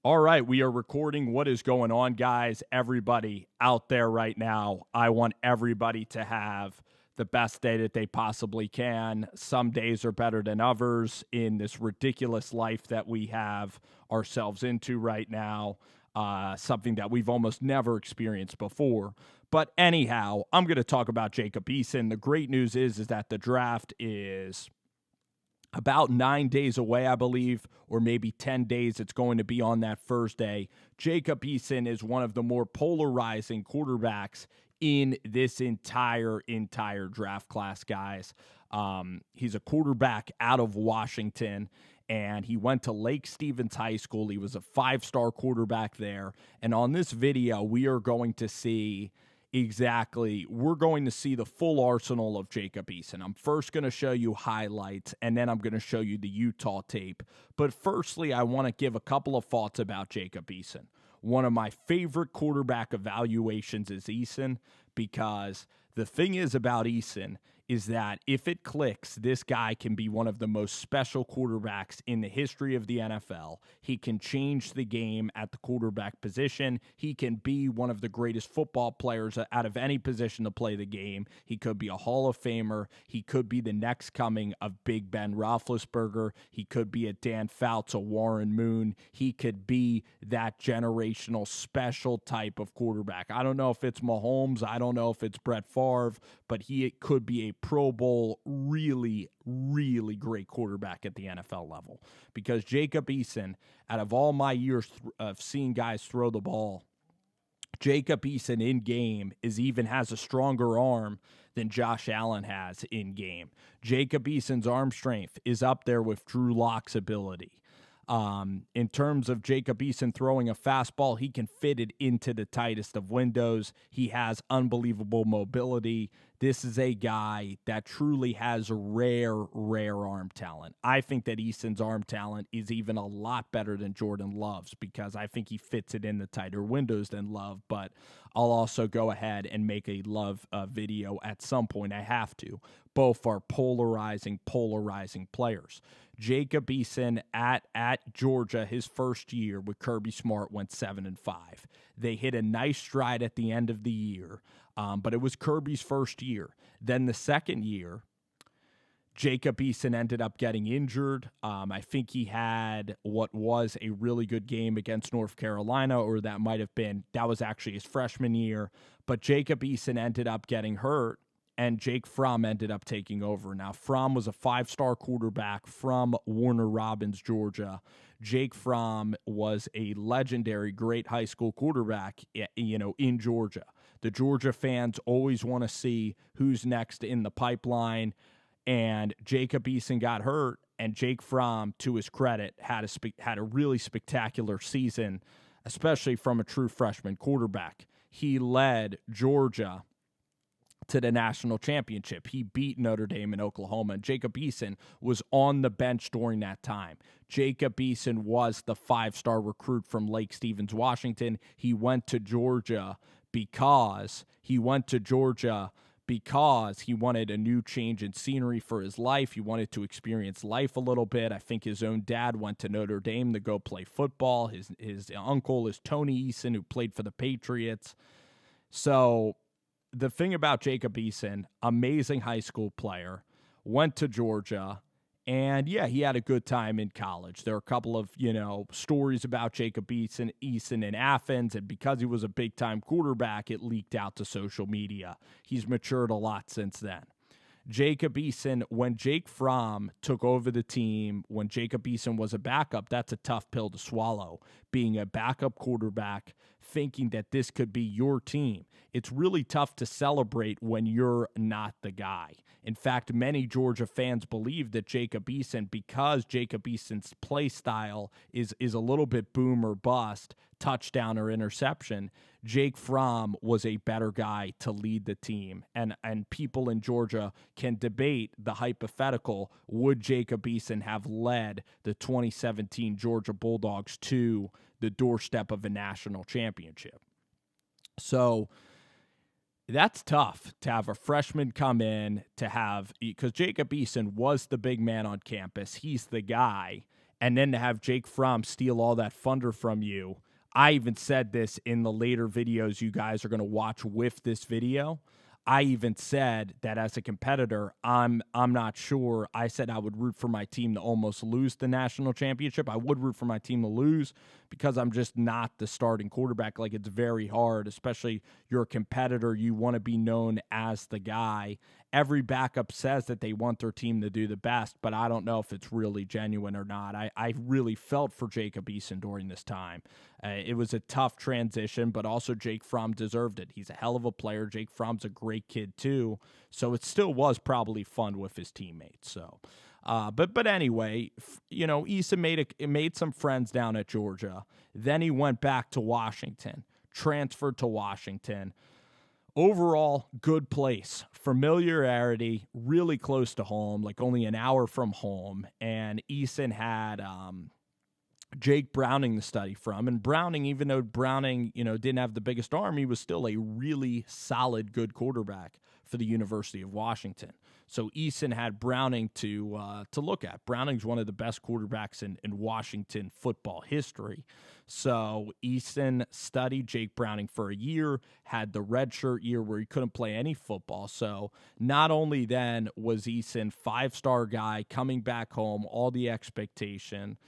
All right, we are recording. What is going on, guys? Everybody out there right now, I want everybody to have the best day that they possibly can. Some days are better than others in this ridiculous life that we have ourselves into right now, something that we've almost never experienced before. But anyhow, I'm going to talk about Jacob Eason. The great news is that the draft is about 9 days away, I believe, or maybe 10 days. It's going to be on that Thursday. Jacob Eason is one of the more polarizing quarterbacks in this entire draft class, guys. He's a quarterback out of Washington, and he went to Lake Stevens High School. He was a 5-star quarterback there. And on this video, we are going to see we're going to see the full arsenal of Jacob Eason. I'm first going to show you highlights, and then I'm going to show you the Utah tape. But firstly, I want to give a couple of thoughts about Jacob Eason. One of my favorite quarterback evaluations is Eason, because the thing is about Eason is that if it clicks, this guy can be one of the most special quarterbacks in the history of the NFL. He can change the game at the quarterback position. He can be one of the greatest football players out of any position to play the game. He could be a Hall of Famer. He could be the next coming of Big Ben Roethlisberger. He could be a Dan Fouts, a Warren Moon. He could be that generational special type of quarterback. I don't know if it's Mahomes. I don't know if it's Brett Favre, but he could be a Pro Bowl, really, really great quarterback at the NFL level. Because Jacob Eason, out of all my years of seeing guys throw the ball, Jacob Eason in game has a stronger arm than Josh Allen has in game. Jacob Eason's arm strength is up there with Drew Lock's ability. In terms of Jacob Eason throwing a fastball, he can fit it into the tightest of windows. He has unbelievable mobility. This is a guy that truly has rare arm talent. I think that Eason's arm talent is even a lot better than Jordan Love's, because I think he fits it in the tighter windows than Love, but I'll also go ahead and make a Love video at some point. I have to. Both are polarizing players. Jacob Eason at Georgia, his first year with Kirby Smart, went 7-5. They hit a nice stride at the end of the year, but it was Kirby's first year. Then the second year, Jacob Eason ended up getting injured. I think he had what was a really good game against North Carolina, or that was actually his freshman year. But Jacob Eason ended up getting hurt, and Jake Fromm ended up taking over. Now, Fromm was a 5-star quarterback from Warner Robins, Georgia. Jake Fromm was a legendary, great high school quarterback, in Georgia. The Georgia fans always want to see who's next in the pipeline, and Jacob Eason got hurt, and Jake Fromm, to his credit, had a really spectacular season, especially from a true freshman quarterback. He led Georgia to the national championship. He beat Notre Dame and Oklahoma, and Jacob Eason was on the bench during that time. Jacob Eason was the 5-star recruit from Lake Stevens, Washington. He went to Georgia because he wanted a new change in scenery for his life. He wanted to experience life a little bit. I think his own dad went to Notre Dame to go play football. His uncle is Tony Eason, who played for the Patriots. So the thing about Jacob Eason, amazing high school player, went to Georgia, and yeah, he had a good time in college. There are a couple of, stories about Jacob Eason in Athens, and because he was a big-time quarterback, it leaked out to social media. He's matured a lot since then. Jacob Eason, when Jake Fromm took over the team, when Jacob Eason was a backup, that's a tough pill to swallow. Being a backup quarterback, thinking that this could be your team. It's really tough to celebrate when you're not the guy. In fact, many Georgia fans believe that Jacob Eason, because Jacob Eason's play style is a little bit boom or bust, touchdown or interception, Jake Fromm was a better guy to lead the team. And people in Georgia can debate the hypothetical, would Jacob Eason have led the 2017 Georgia Bulldogs to the doorstep of a national championship? So that's tough to have a freshman come in because Jacob Eason was the big man on campus. He's the guy. and then to have Jake Fromm steal all that thunder from you. I even said this in the later videos you guys are going to watch with this video. I even said that as a competitor, I'm not sure. I said I would root for my team to almost lose the national championship. I would root for my team to lose because I'm just not the starting quarterback. Like, it's very hard, especially you're a competitor. You want to be known as the guy. Every backup says that they want their team to do the best, but I don't know if it's really genuine or not. I really felt for Jacob Eason during this time. It was a tough transition, but also Jake Fromm deserved it. He's a hell of a player. Jake Fromm's a great kid too, so it still was probably fun with his teammates. So, but anyway, Eason made some friends down at Georgia. Then he went back to Washington, transferred to Washington. Overall, good place. Familiarity, really close to home, like only an hour from home. And Eason had Jake Browning to study from. And Browning, even though Browning, didn't have the biggest arm, he was still a really solid, good quarterback for the University of Washington. So Eason had Browning to look at. Browning's one of the best quarterbacks in Washington football history. So Eason studied Jake Browning for a year, had the redshirt year where he couldn't play any football. So not only then was Eason five-star guy coming back home, all the expectation.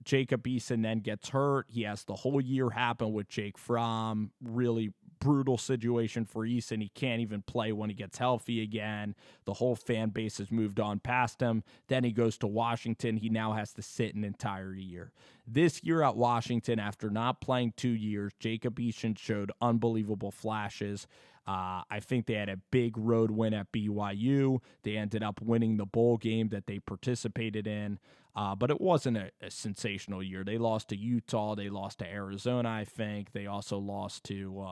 Jacob Eason then gets hurt. He has the whole year happen with Jake Fromm. Really brutal situation for Eason. He can't even play when he gets healthy again. The whole fan base has moved on past him. Then he goes to Washington. He now has to sit an entire year. This year at Washington, after not playing 2 years, Jacob Eason showed unbelievable flashes. I think they had a big road win at BYU. They ended up winning the bowl game that they participated in. But it wasn't a sensational year. They lost to Utah. They lost to Arizona, I think. They also lost to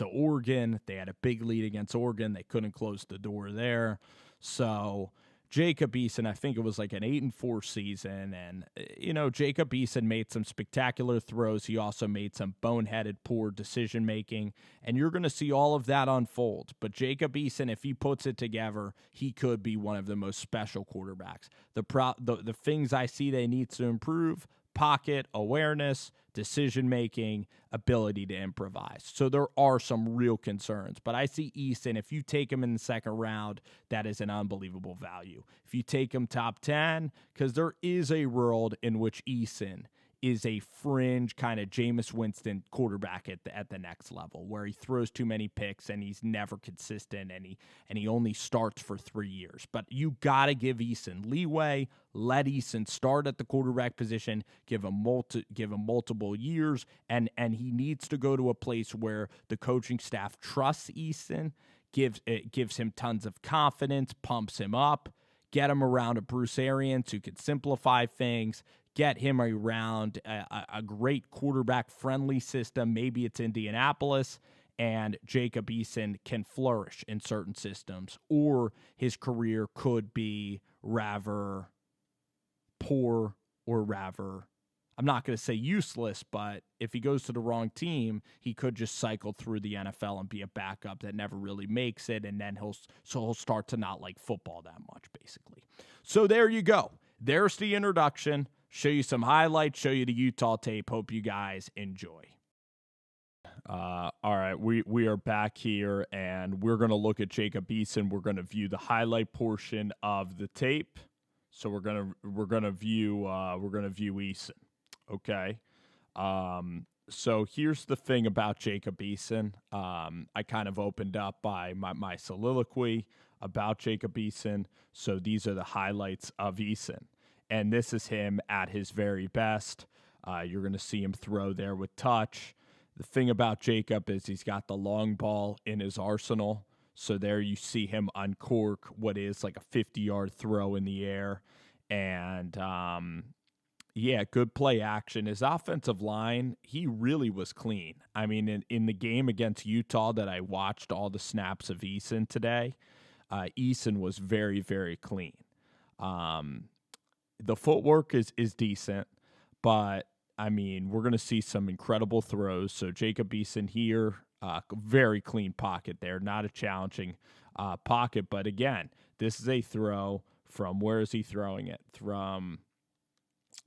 Oregon. They had a big lead against Oregon. They couldn't close the door there. So Jacob Eason, I think it was like an 8-4 season. And, Jacob Eason made some spectacular throws. He also made some boneheaded, poor decision-making. And you're going to see all of that unfold. But Jacob Eason, if he puts it together, he could be one of the most special quarterbacks. The things I see they need to improve: pocket awareness, decision-making, ability to improvise. So there are some real concerns. But I see Eason, if you take him in the second round, that is an unbelievable value. If you take him top 10, because there is a world in which Eason is a fringe kind of Jameis Winston quarterback at the next level, where he throws too many picks and he's never consistent and he only starts for 3 years. But you got to give Eason leeway. Let Eason start at the quarterback position, give him multiple years, and he needs to go to a place where the coaching staff trusts Eason, gives him tons of confidence, pumps him up, get him around a Bruce Arians who can simplify things, get him around a great quarterback-friendly system. Maybe it's Indianapolis, and Jacob Eason can flourish in certain systems, or his career could be rather poor or rather, I'm not going to say useless, but if he goes to the wrong team, he could just cycle through the NFL and be a backup that never really makes it, and then he'll start to not like football that much, basically. So there you go. There's the introduction. Show you some highlights, show you the Utah tape. Hope you guys enjoy. All right, we are back here, and we're going to look at Jacob Eason. We're going to view the highlight portion of the tape. So we're gonna view Eason. Okay. So here's the thing about Jacob Eason. I kind of opened up by my soliloquy about Jacob Eason. So these are the highlights of Eason. And this is him at his very best. You're going to see him throw there with touch. The thing about Jacob is he's got the long ball in his arsenal. So there you see him uncork what is like a 50-yard throw in the air. And, good play action. His offensive line, he really was clean. I mean, in the game against Utah that I watched all the snaps of Eason today, Eason was very, very clean. The footwork is decent, but, I mean, we're going to see some incredible throws. So Jacob Eason here, very clean pocket there, not a challenging pocket. But, again, this is a throw from where is he throwing it?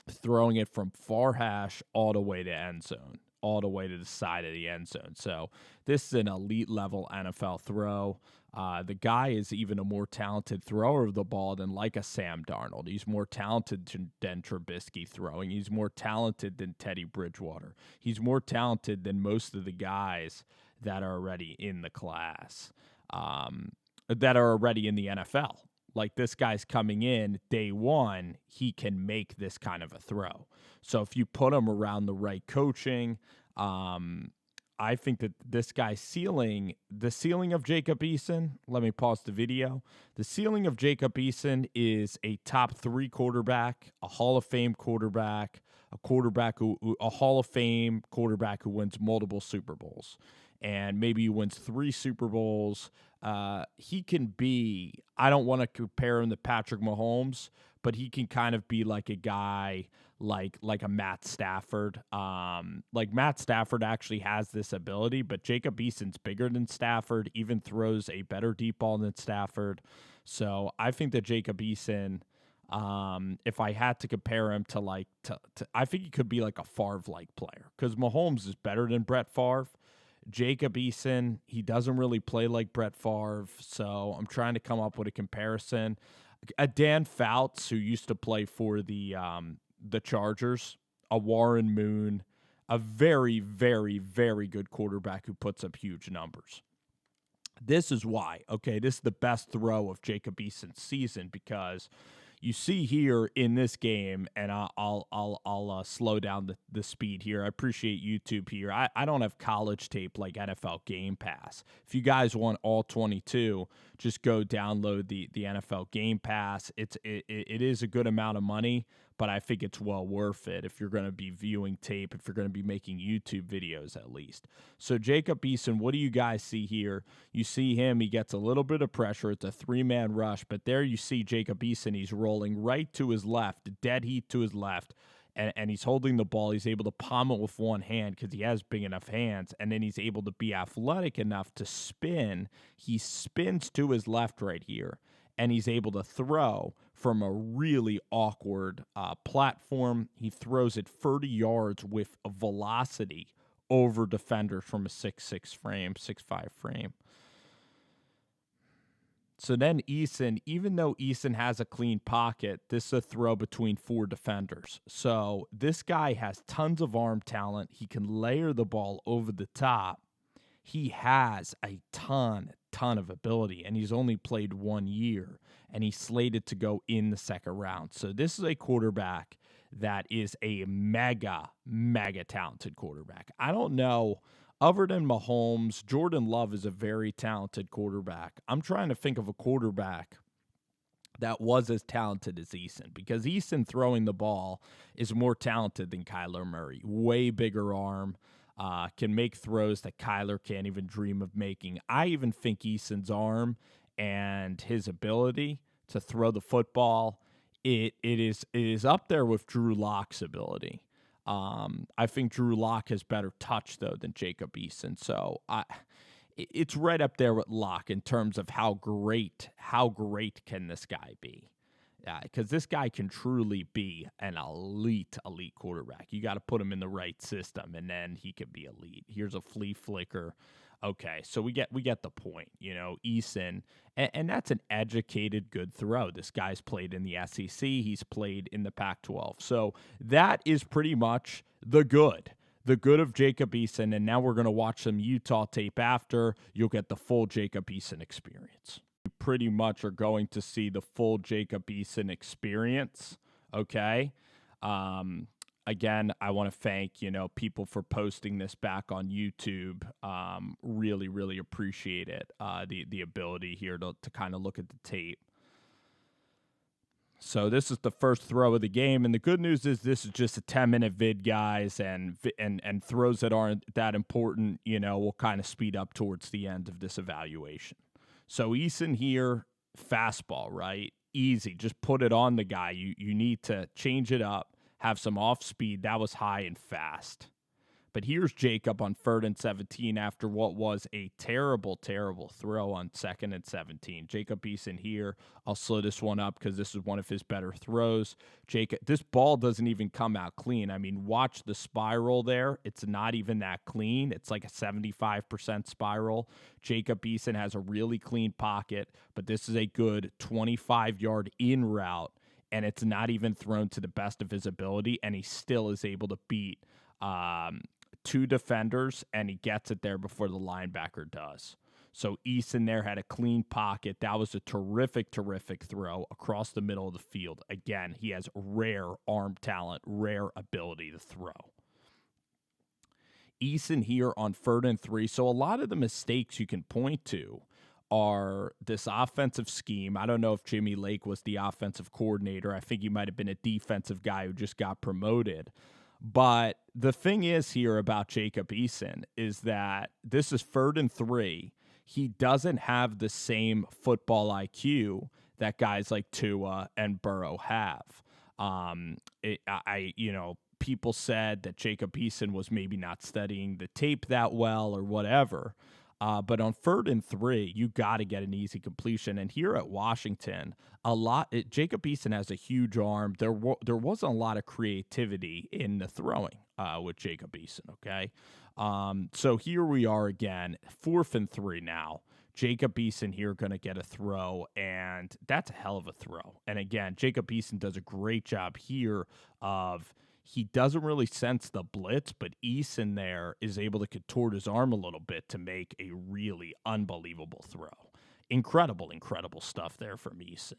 Throwing it from far hash all the way to end zone, all the way to the side of the end zone. So this is an elite level NFL throw. The guy is even a more talented thrower of the ball than like a Sam Darnold. He's more talented than Trubisky throwing. He's more talented than Teddy Bridgewater. He's more talented than most of the guys that are already in the class, that are already in the NFL. Like, this guy's coming in day one, he can make this kind of a throw. So if you put him around the right coaching, I think that this guy's ceiling, the ceiling of Jacob Eason, let me pause the video. The ceiling of Jacob Eason is a top 3 quarterback, a Hall of Fame quarterback, a Hall of Fame quarterback who wins multiple Super Bowls. And maybe he wins 3 Super Bowls. He can be, I don't want to compare him to Patrick Mahomes, but he can kind of be like a guy like a Matt Stafford. Like, Matt Stafford actually has this ability, but Jacob Eason's bigger than Stafford, even throws a better deep ball than Stafford. So I think that Jacob Eason, if I had to compare him to I think he could be like a Favre-like player, because Mahomes is better than Brett Favre. Jacob Eason, he doesn't really play like Brett Favre, so I'm trying to come up with a comparison. Dan Fouts, who used to play for the Chargers, a Warren Moon, a very, very, very good quarterback who puts up huge numbers. This is why, okay, this is the best throw of Jacob Eason's season, because you see here in this game, and I'll slow down the speed here. I appreciate YouTube here. I don't have college tape like NFL Game Pass. If you guys want all 22, just go download the NFL Game Pass. It is a good amount of money, but I think it's well worth it if you're going to be viewing tape, if you're going to be making YouTube videos at least. So Jacob Eason, what do you guys see here? You see him, he gets a little bit of pressure. It's a 3-man rush, but there you see Jacob Eason. He's rolling right to his left, dead heat to his left, and he's holding the ball. He's able to palm it with one hand because he has big enough hands, and then he's able to be athletic enough to spin. He spins to his left right here, and he's able to throw from a really awkward platform. He throws it 30 yards with a velocity over defenders from a 6'6 frame, 6'5 frame. So then Eason, even though Eason has a clean pocket, this is a throw between 4 defenders. So this guy has tons of arm talent. He can layer the ball over the top. He has a ton of ability, and he's only played 1 year, and he's slated to go in the second round. So this is a quarterback that is a mega talented quarterback. I don't know, other than Mahomes, Jordan Love is a very talented quarterback. I'm trying to think of a quarterback that was as talented as Eason, because Eason throwing the ball is more talented than Kyler Murray. Way bigger arm. Can make throws that Kyler can't even dream of making. I even think Eason's arm and his ability to throw the football, it is up there with Drew Lock's ability. I think Drew Lock has better touch, though, than Jacob Eason. So it's right up there with Lock in terms of how great can this guy be. Because this guy can truly be an elite quarterback. You got to put him in the right system, and then he could be elite. Here's a flea flicker. Okay, so we get the point. You know, Eason, and that's an educated, good throw. This guy's played in the SEC. He's played in the Pac-12. So that is pretty much the good of Jacob Eason. And now we're going to watch some Utah tape after. You'll get the full Jacob Eason experience. Pretty much are going to see the full Jacob Eason experience. Okay. Again, I want to thank, people for posting this back on YouTube. Really appreciate it. The ability here to kind of look at the tape. So this is the first throw of the game, and the good news is this is just a 10-minute vid, guys, and throws that aren't that important, will kind of speed up towards the end of this evaluation. So Eason here, fastball, right? Easy. Just put it on the guy. You need to change it up, have some off speed. That was high and fast. But here's Jacob on 3rd and 17 after what was a terrible, terrible throw on 2nd and 17. Jacob Eason here. I'll slow this one up because this is one of his better throws. This ball doesn't even come out clean. I mean, watch the spiral there. It's not even that clean. It's like a 75% spiral. Jacob Eason has a really clean pocket, but this is a good 25-yard in route, and it's not even thrown to the best of his ability, and he still is able to beat 2 defenders, and he gets it there before the linebacker does. So Eason there had a clean pocket. That was a terrific, terrific throw across the middle of the field. Again, he has rare arm talent, rare ability to throw. Eason here on 3rd and 3. So a lot of the mistakes you can point to are this offensive scheme. I don't know if Jimmy Lake was the offensive coordinator. I think he might have been a defensive guy who just got promoted. But the thing is here about Jacob Eason is that this is 3rd and 3. He doesn't have the same football IQ that guys like Tua and Burrow have. People said that Jacob Eason was maybe not studying the tape that well or whatever. But on 3rd and 3, you got to get an easy completion. And here at Washington, Jacob Eason has a huge arm. There wasn't a lot of creativity in the throwing with Jacob Eason, okay? So here we are again, 4th and 3 now. Jacob Eason here going to get a throw, and that's a hell of a throw. And again, Jacob Eason does a great job here of he doesn't really sense the blitz, but Eason there is able to contort his arm a little bit to make a really unbelievable throw. Incredible, incredible stuff there from Eason.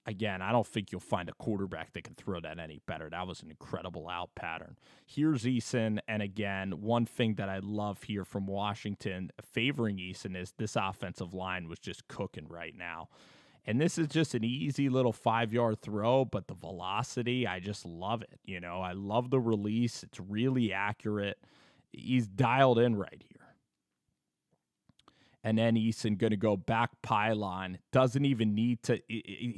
Again, I don't think you'll find a quarterback that can throw that any better. That was an incredible out pattern. Here's Eason, and again, one thing that I love here from Washington favoring Eason is this offensive line was just cooking right now. And this is just an easy little 5-yard throw, but the velocity, I just love it. You know, I love the release. It's really accurate. He's dialed in right here. And then Eason going to go back pylon. Doesn't even need to.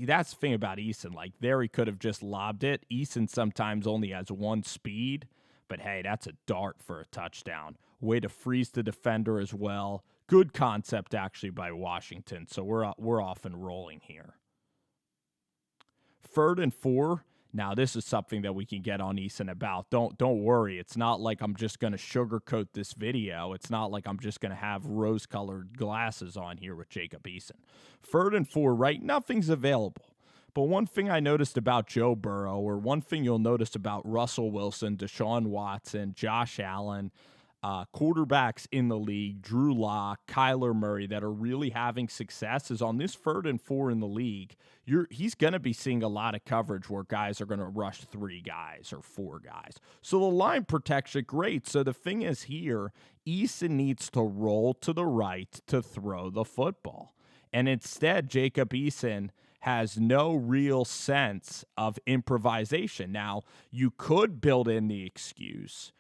That's the thing about Eason. Like, there he could have just lobbed it. Eason sometimes only has one speed. But, hey, that's a dart for a touchdown. Way to freeze the defender as well. Good concept, actually, by Washington. So we're off and rolling here. 3rd and 4. Now, this is something that we can get on Eason about. Don't worry. It's not like I'm just going to sugarcoat this video. It's not like I'm just going to have rose-colored glasses on here with Jacob Eason. 3rd and 4, right? Nothing's available. But one thing I noticed about Joe Burrow, or one thing you'll notice about Russell Wilson, Deshaun Watson, Josh Allen, quarterbacks in the league, Drew Lock, Kyler Murray, that are really having success is on this 3rd and 4 in the league. He's going to be seeing a lot of coverage where guys are going to rush 3 guys or 4 guys. So the line protection, great. So the thing is here, Eason needs to roll to the right to throw the football. And instead, Jacob Eason has no real sense of improvisation. Now, you could build in the excuse.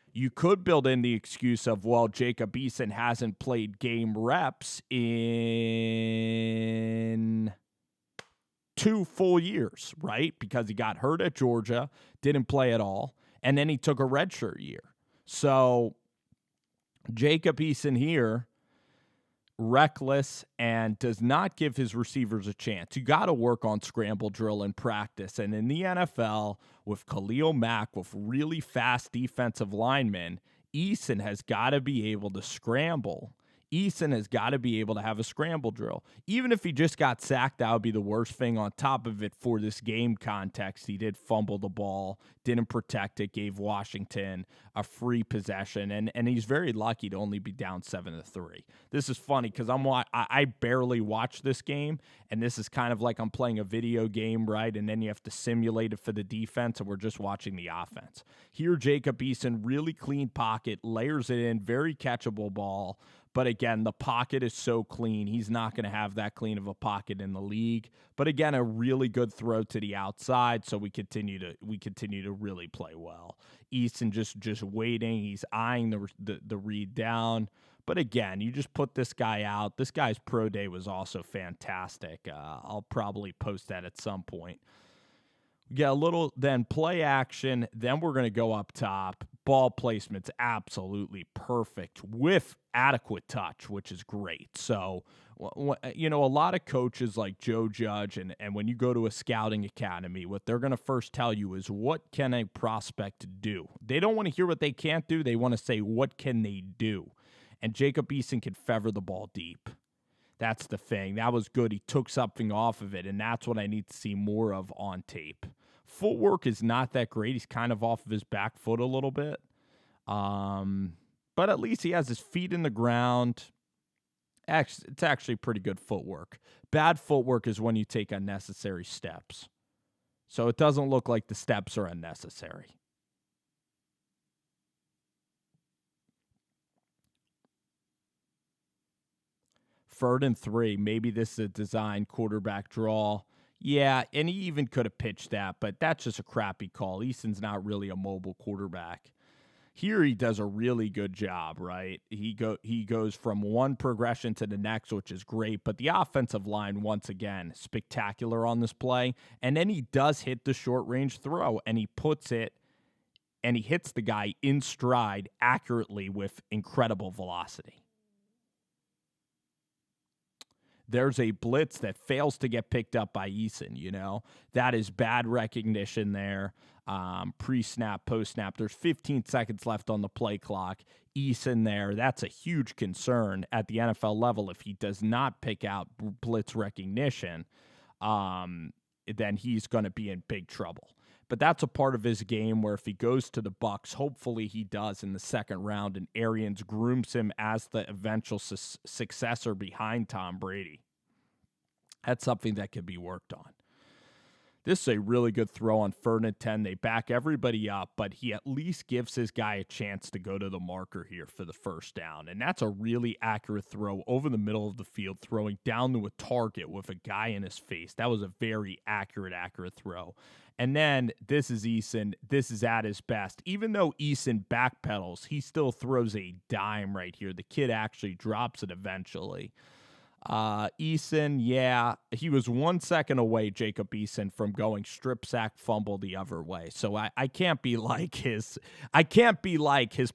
Of, well, Jacob Eason hasn't played game reps in 2 full years, right? Because he got hurt at Georgia, didn't play at all, and then he took a redshirt year. So Jacob Eason here, reckless and does not give his receivers a chance. You got to work on scramble drill in practice. And in the NFL, with Khalil Mack, with really fast defensive linemen, Eason has got to be able to scramble. Eason has got to be able to have a scramble drill. Even if he just got sacked, that would be the worst thing. On top of it, for this game context, he did fumble the ball, didn't protect it, gave Washington a free possession, and he's very lucky to only be down 7-3. This is funny because I barely watch this game, and this is kind of like I'm playing a video game, right? And then you have to simulate it for the defense, and we're just watching the offense. Here, Jacob Eason, really clean pocket, layers it in, very catchable ball. But again, the pocket is so clean. He's not going to have that clean of a pocket in the league. But again, a really good throw to the outside, so we continue to really play well. Eason just waiting. He's eyeing the read down. But again, you just put this guy out. This guy's pro day was also fantastic. I'll probably post that at some point. We get a little then play action. Then we're going to go up top. Ball placement's absolutely perfect with adequate touch, which is great. So, a lot of coaches like Joe Judge, and when you go to a scouting academy, what they're going to first tell you is, what can a prospect do? They don't want to hear what they can't do. They want to say, what can they do? And Jacob Eason can feather the ball deep. That's the thing. That was good. He took something off of it, and that's what I need to see more of on tape. Footwork is not that great. He's kind of off of his back foot a little bit. But at least he has his feet in the ground. It's actually pretty good footwork. Bad footwork is when you take unnecessary steps. So it doesn't look like the steps are unnecessary. Third and 3, maybe this is a design quarterback draw. Yeah, and he even could have pitched that, but that's just a crappy call. Eason's not really a mobile quarterback. Here he does a really good job, right? He goes from one progression to the next, which is great, but the offensive line, once again, spectacular on this play. And then he does hit the short-range throw, and he puts it, and he hits the guy in stride accurately with incredible velocity. There's a blitz that fails to get picked up by Eason, That is bad recognition there. Pre-snap, post-snap. There's 15 seconds left on the play clock. Eason there, that's a huge concern at the NFL level. If he does not pick out blitz recognition, then he's going to be in big trouble. But that's a part of his game where if he goes to the Bucs, hopefully he does in the second round, and Arians grooms him as the eventual successor behind Tom Brady. That's something that could be worked on. This is a really good throw on 3rd and 10. They back everybody up, but he at least gives his guy a chance to go to the marker here for the first down. And that's a really accurate throw over the middle of the field, throwing down to a target with a guy in his face. That was a very accurate throw. And then this is Eason. This is at his best. Even though Eason backpedals, he still throws a dime right here. The kid actually drops it eventually. Eason, yeah, he was 1 second away, Jacob Eason, from going strip sack fumble the other way. So I can't be like his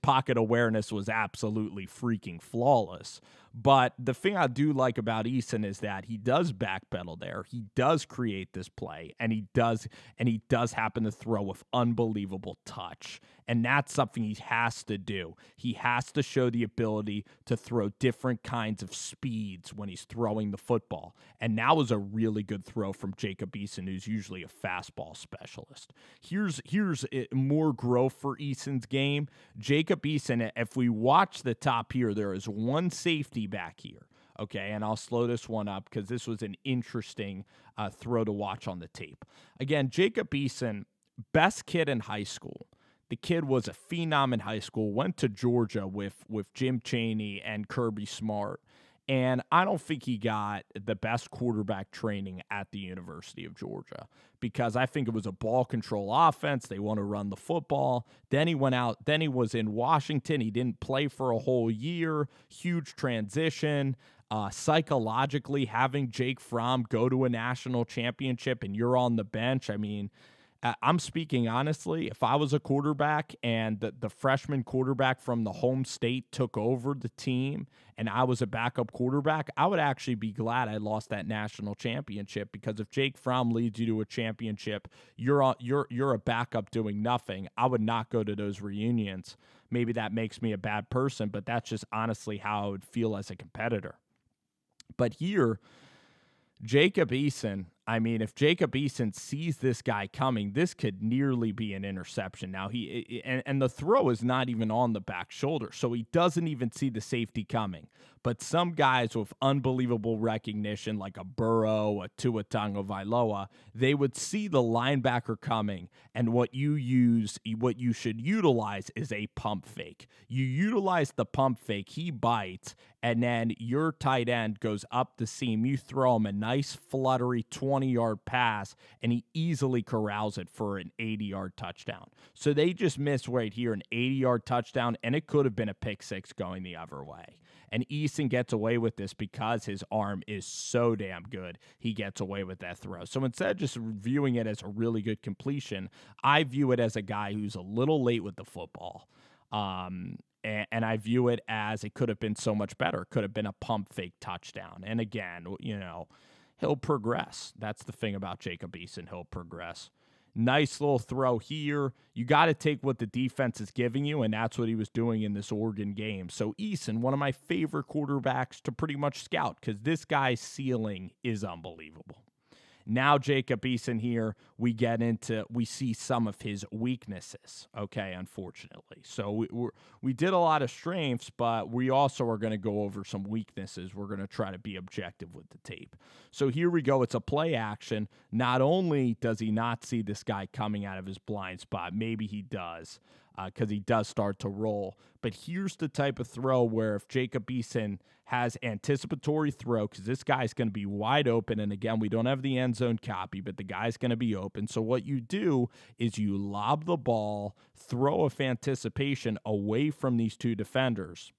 pocket awareness was absolutely freaking flawless. But the thing I do like about Eason is that he does backpedal there. He does create this play, and he does happen to throw with unbelievable touch. And that's something he has to do. He has to show the ability to throw different kinds of speeds when he's throwing the football. And that was a really good throw from Jacob Eason, who's usually a fastball specialist. Here's more growth for Eason's game. Jacob Eason, if we watch the top here, there is one safety back here. Okay, and I'll slow this one up because this was an interesting throw to watch on the tape. Again, Jacob Eason, best kid in high school. The kid was a phenom in high school, went to Georgia with Jim Chaney and Kirby Smart. And I don't think he got the best quarterback training at the University of Georgia because I think it was a ball control offense. They want to run the football. Then he went out. Then he was in Washington. He didn't play for a whole year. Huge transition. Psychologically, having Jake Fromm go to a national championship and you're on the bench, I mean, I'm speaking honestly, if I was a quarterback and the freshman quarterback from the home state took over the team and I was a backup quarterback, I would actually be glad I lost that national championship because if Jake Fromm leads you to a championship, you're a backup doing nothing. I would not go to those reunions. Maybe that makes me a bad person, but that's just honestly how I would feel as a competitor. But here, Jacob Eason, I mean, if Jacob Eason sees this guy coming, this could nearly be an interception. Now, and the throw is not even on the back shoulder, so he doesn't even see the safety coming. But some guys with unbelievable recognition, like a Burrow, a Tua Tagovailoa, they would see the linebacker coming, and what you should utilize is a pump fake. You utilize the pump fake, he bites, and then your tight end goes up the seam. You throw him a nice fluttery 20-yard pass, and he easily corrals it for an 80-yard touchdown. So they just missed right here an 80-yard touchdown, and it could have been a pick six going the other way. And Eason gets away with this because his arm is so damn good. He gets away with that throw. So instead of just viewing it as a really good completion, I view it as a guy who's a little late with the football. And I view it as it could have been so much better. It could have been a pump fake touchdown. And again, he'll progress. That's the thing about Jacob Eason. He'll progress. Nice little throw here. You got to take what the defense is giving you, and that's what he was doing in this Oregon game. So Eason, one of my favorite quarterbacks to pretty much scout, because this guy's ceiling is unbelievable. Now Jacob Eason here, we see some of his weaknesses, okay, unfortunately. So we did a lot of strengths, but we also are going to go over some weaknesses. We're going to try to be objective with the tape. So here we go. It's a play action. Not only does he not see this guy coming out of his blind spot, maybe he does, because he does start to roll. But here's the type of throw where if Jacob Eason has anticipatory throw, because this guy's going to be wide open, and again, we don't have the end zone copy, but the guy's going to be open. So what you do is you lob the ball, throw of anticipation away from these two defenders,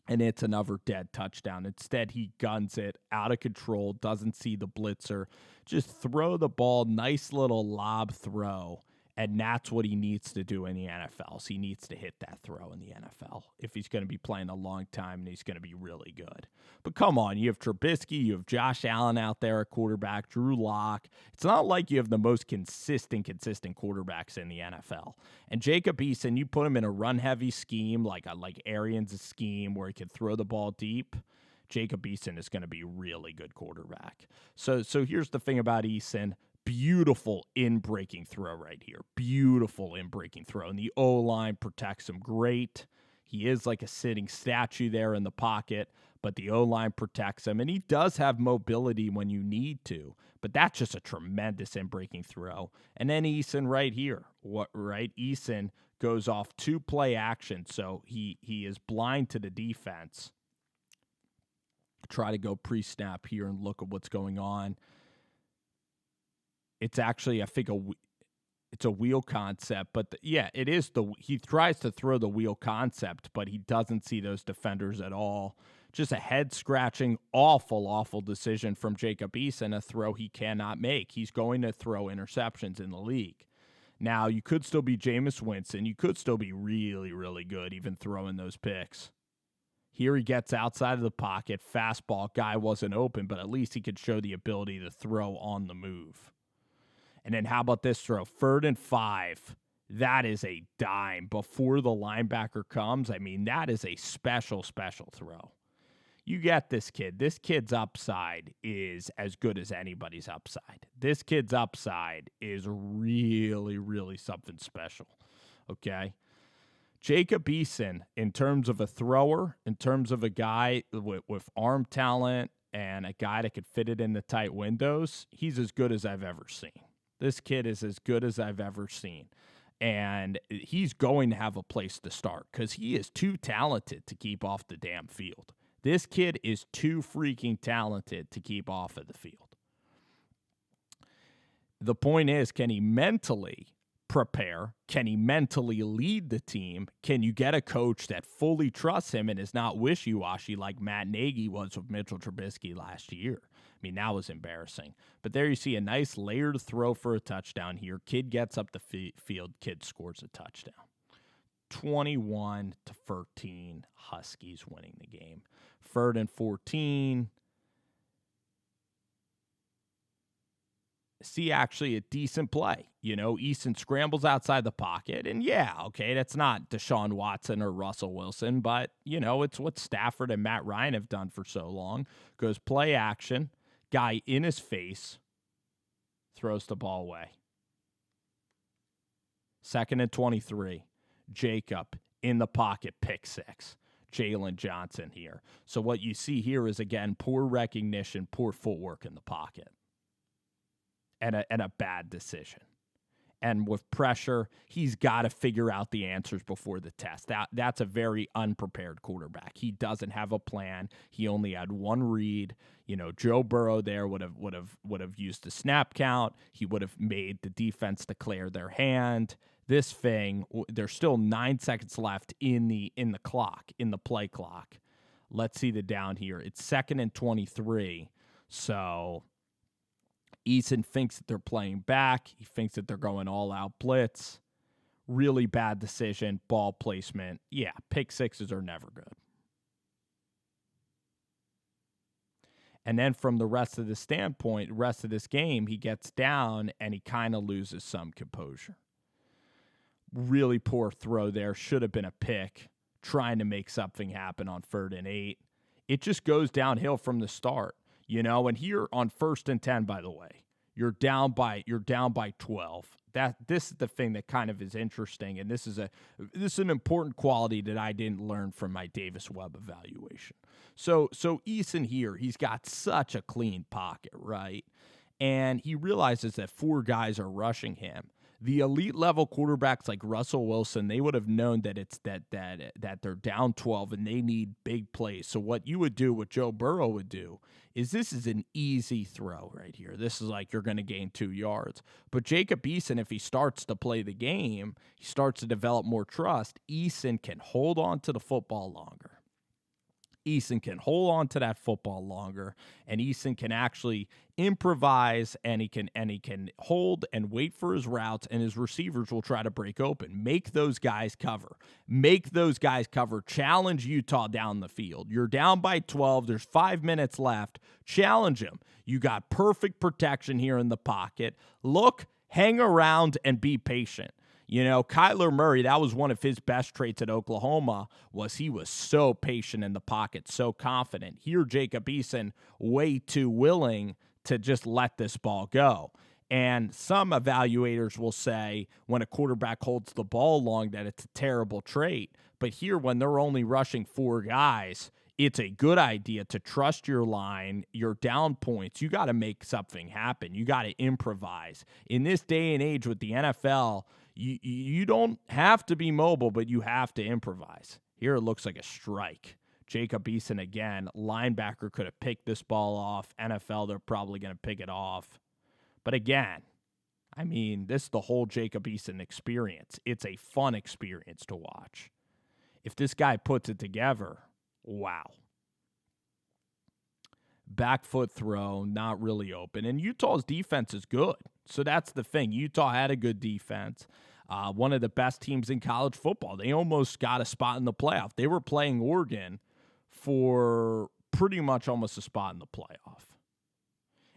and it's another dead touchdown. Instead, he guns it out of control, doesn't see the blitzer. Just throw the ball, nice little lob throw. And that's what he needs to do in the NFL. So he needs to hit that throw in the NFL if he's going to be playing a long time and he's going to be really good. But come on, you have Trubisky, you have Josh Allen out there at quarterback, Drew Lock. It's not like you have the most consistent quarterbacks in the NFL. And Jacob Eason, you put him in a run-heavy scheme like Arians' scheme where he can throw the ball deep. Jacob Eason is going to be a really good quarterback. So here's the thing about Eason. Beautiful in-breaking throw right here. Beautiful in-breaking throw. And the O-line protects him great. He is like a sitting statue there in the pocket, but the O-line protects him. And he does have mobility when you need to, but that's just a tremendous in-breaking throw. And then Eason right here. Eason goes off 2 play action, so he is blind to the defense. Try to go pre-snap here and look at what's going on. It's actually, I think, it's a wheel concept, but it is he tries to throw the wheel concept, but he doesn't see those defenders at all. Just a head-scratching, awful decision from Jacob Eason, a throw he cannot make. He's going to throw interceptions in the league. Now, you could still be Jameis Winston. You could still be really, really good, even throwing those picks. Here he gets outside of the pocket, fastball, guy wasn't open, but at least he could show the ability to throw on the move. And then how about this throw? 3rd and 5. That is a dime before the linebacker comes. I mean, that is a special throw. You get this kid. This kid's upside is as good as anybody's upside. This kid's upside is really, really something special. Okay? Jacob Eason, in terms of a thrower, in terms of a guy with arm talent and a guy that could fit it in the tight windows, he's as good as I've ever seen. This kid is as good as I've ever seen. And he's going to have a place to start because he is too talented to keep off the damn field. This kid is too freaking talented to keep off of the field. The point is, can he mentally prepare? Can he mentally lead the team? Can you get a coach that fully trusts him and is not wishy-washy like Matt Nagy was with Mitchell Trubisky last year? I mean, that was embarrassing. But there you see a nice layered throw for a touchdown here. Kid gets up the field. Kid scores a touchdown. 21-13, Huskies winning the game. 3rd and 14. See actually a decent play. Eason scrambles outside the pocket. And that's not Deshaun Watson or Russell Wilson, but, it's what Stafford and Matt Ryan have done for so long. Goes play action. Guy in his face, throws the ball away. 2nd and 23. Jacob in the pocket, pick 6. Jalen Johnson here. So what you see here is, again, poor recognition, poor footwork in the pocket, and a bad decision. And with pressure, he's got to figure out the answers before the test. That's a very unprepared quarterback. He doesn't have a plan. He only had one read. Joe Burrow there would have used the snap count. He would have made the defense declare their hand. This thing, there's still 9 seconds left in the play clock. Let's see the down here. It's 2nd and 23. So Eason thinks that they're playing back. He thinks that they're going all-out blitz. Really bad decision, ball placement. Yeah, pick sixes are never good. And then from the rest of the standpoint, rest of this game, he gets down and he kind of loses some composure. Really poor throw there. Should have been a pick. Trying to make something happen on 3rd and 8. It just goes downhill from the start, you know. And here on 1st and 10, by the way, you're down by 12. This is the thing that kind of is interesting, and this is an important quality that I didn't learn from my Davis Webb evaluation. So Eason here, he's got such a clean pocket, right? And he realizes that 4 guys are rushing him. The elite level quarterbacks like Russell Wilson, they would have known that it's that they're down 12 and they need big plays. So what you would do, what Joe Burrow would do, is this is an easy throw right here. This is like you're going to gain 2 yards. But Jacob Eason, if he starts to play the game, he starts to develop more trust. Eason can hold on to the football longer. Eason can hold on to that football longer, and Eason can actually improvise, and he can hold and wait for his routes, and his receivers will try to break open. Make those guys cover. Challenge Utah down the field. You're down by 12. There's 5 minutes left. Challenge them. You got perfect protection here in the pocket. Look, hang around, and be patient. You know, Kyler Murray, that was one of his best traits at Oklahoma, was he was so patient in the pocket, so confident. Here, Jacob Eason, way too willing to just let this ball go. And some evaluators will say when a quarterback holds the ball long that it's a terrible trait. But here, when they're only rushing 4 guys, it's a good idea to trust your line, your down points. You got to make something happen. You got to improvise. In this day and age with the NFL, you don't have to be mobile, but you have to improvise. Here it looks like a strike. Jacob Eason again, linebacker could have picked this ball off. NFL, they're probably going to pick it off. But again, I mean, this is the whole Jacob Eason experience. It's a fun experience to watch. If this guy puts it together, wow. Back foot throw, not really open. And Utah's defense is good. So that's the thing. Utah had a good defense. One of the best teams in college football. They almost got a spot in the playoff. They were playing Oregon for pretty much almost a spot in the playoff.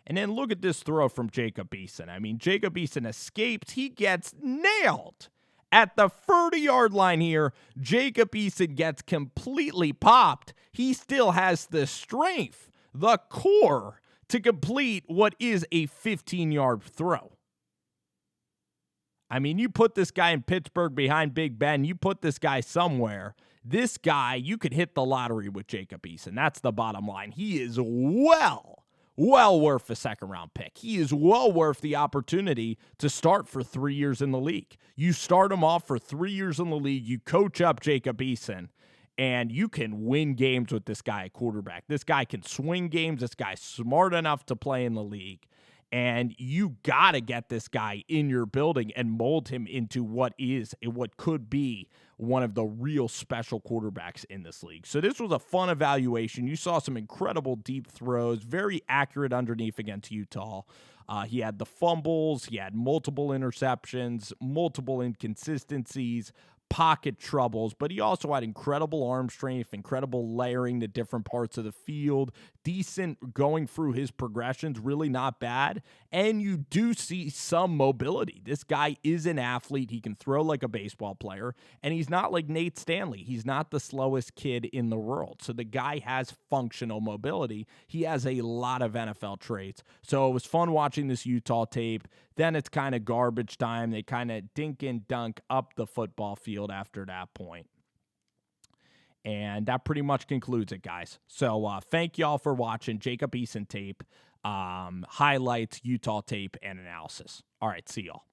And then look at this throw from Jacob Eason. I mean, Jacob Eason escapes. He gets nailed. At the 30-yard line here, Jacob Eason gets completely popped. He still has the strength, the core, to complete what is a 15-yard throw. I mean, you put this guy in Pittsburgh behind Big Ben, you put this guy somewhere. This guy, you could hit the lottery with Jacob Eason. That's the bottom line. He is well worth a second-round pick. He is well worth the opportunity to start for 3 years in the league. You start him off for 3 years in the league, you coach up Jacob Eason, and you can win games with this guy at quarterback. This guy can swing games. This guy's smart enough to play in the league. And you got to get this guy in your building and mold him into what could be one of the real special quarterbacks in this league. So this was a fun evaluation. You saw some incredible deep throws, very accurate underneath against Utah. He had the fumbles. He had multiple interceptions, multiple inconsistencies, pocket troubles, but he also had incredible arm strength, incredible layering to different parts of the field, decent going through his progressions, really not bad, and you do see some mobility. This guy is an athlete. He can throw like a baseball player, and he's not like Nate Stanley. He's not the slowest kid in the world, so the guy has functional mobility. He has a lot of NFL traits, so it was fun watching this Utah tape. Then it's kind of garbage time. They kind of dink and dunk up the football field after that point. And that pretty much concludes it, guys. So thank y'all for watching Jacob Eason tape, highlights, Utah tape, and analysis. All right, see y'all.